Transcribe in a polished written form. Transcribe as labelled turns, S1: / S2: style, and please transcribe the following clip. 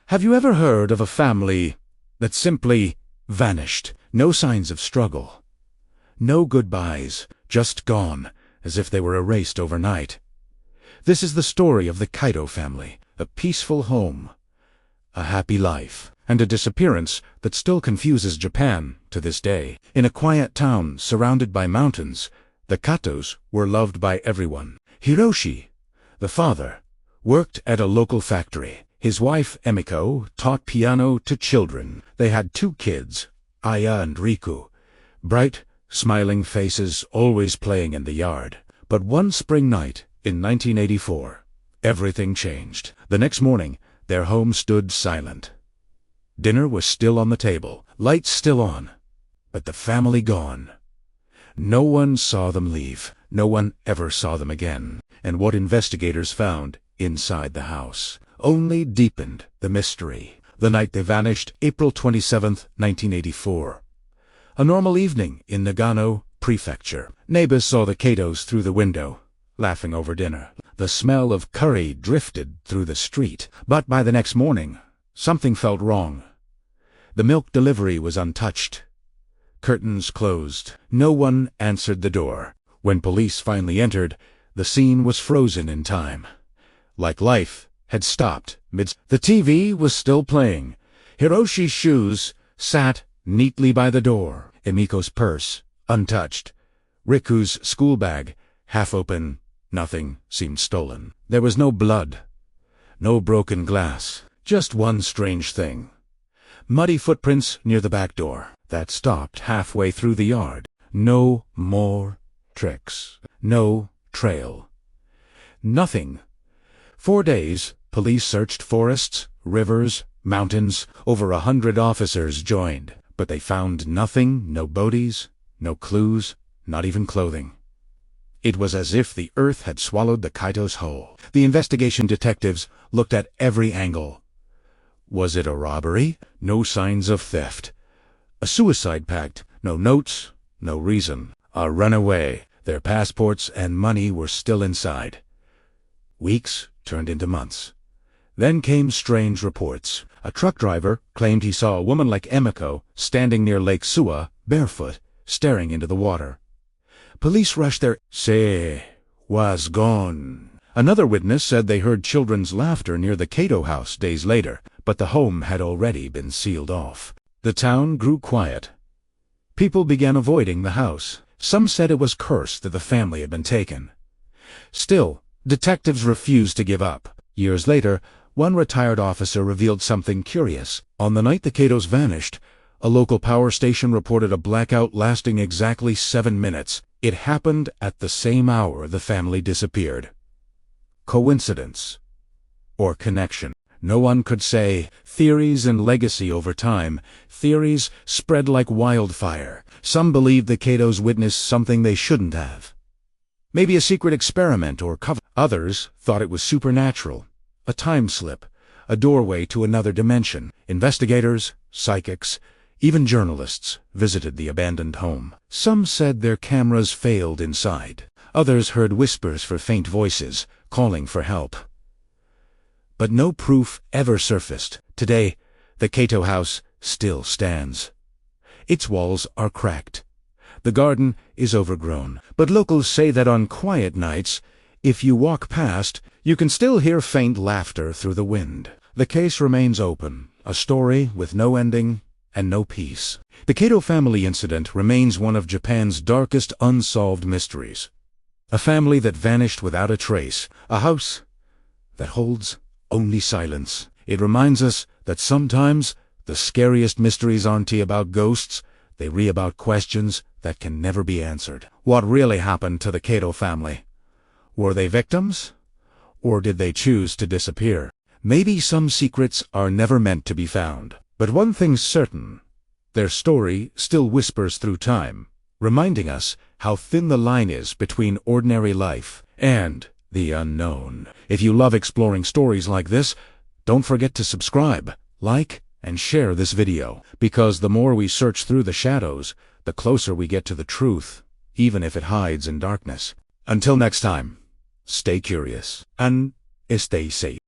S1: Have you ever heard of a family that simply vanished? No signs of struggle. No goodbyes, just gone, as if they were erased overnight. This is the story of the Kato family, a peaceful home, a happy life, and a disappearance that still confuses Japan to this day. In a quiet town surrounded by mountains, the Katos were loved by everyone. Hiroshi, the father, worked at a local factory. His wife, Emiko, taught piano to children. They had 2 kids, Aya and Riku, bright, smiling faces always playing in the yard. But one spring night in 1984, everything changed. The next morning, their home stood silent. Dinner was still on the table, lights still on, but the family gone. No one saw them leave. No one ever saw them again. And what investigators found inside the house only deepened the mystery. The night they vanished, April 27, 1984. A normal evening in Nagano Prefecture. Neighbors saw the Katos through the window, laughing over dinner. The smell of curry drifted through the street. But by the next morning, something felt wrong. The milk delivery was untouched. Curtains closed. No one answered the door. When police finally entered, the scene was frozen in time. Like life had stopped mid. The TV was still playing. Hiroshi's shoes sat neatly by the door. Emiko's purse, untouched. Riku's school bag, half open. Nothing seemed stolen. There was no blood, no broken glass. Just one strange thing. Muddy footprints near the back door that stopped halfway through the yard. No more tricks. No trail. Nothing. 4 days, police searched forests, rivers, mountains. Over 100 officers joined, but they found nothing. No bodies, no clues, not even clothing. It was as if the earth had swallowed the Katos whole. The investigation detectives looked at every angle. Was it a robbery? No signs of theft. A suicide pact? No notes, no reason. A runaway. Their passports and money were still inside. Weeks turned into months. Then came strange reports. A truck driver claimed he saw a woman like Emiko standing near Lake Suwa, barefoot, staring into the water. Police rushed there. She was gone. Another witness said they heard children's laughter near the Kato house days later, but the home had already been sealed off. The town grew quiet. People began avoiding the house. Some said it was cursed that the family had been taken. Still, detectives refused to give up. Years later, one retired officer revealed something curious. On the night the Katos vanished, a local power station reported a blackout lasting exactly 7 minutes. It happened at the same hour the family disappeared. Coincidence? Or connection? No one could say. Theories and legacy over time. Theories spread like wildfire. Some believed the Katos witnessed something they shouldn't have. Maybe a secret experiment or cover. Others thought it was supernatural. A time slip. A doorway to another dimension. Investigators, psychics, even journalists visited the abandoned home. Some said their cameras failed inside. Others heard whispers for faint voices, calling for help. But no proof ever surfaced. Today, the Kato house still stands. Its walls are cracked. The garden is overgrown. But locals say that on quiet nights, if you walk past, you can still hear faint laughter through the wind. The case remains open, a story with no ending and no peace. The Kato Family Incident remains one of Japan's darkest unsolved mysteries. A family that vanished without a trace. A house that holds only silence. It reminds us that sometimes the scariest mysteries aren't about ghosts, they about questions that can never be answered. What really happened to the Kato family? Were they victims? Or did they choose to disappear? Maybe some secrets are never meant to be found. But one thing's certain, their story still whispers through time, reminding us how thin the line is between ordinary life and the unknown. If you love exploring stories like this, don't forget to subscribe, like, and share this video, because the more we search through the shadows, the closer we get to the truth, even if it hides in darkness. Until next time, stay curious and stay safe.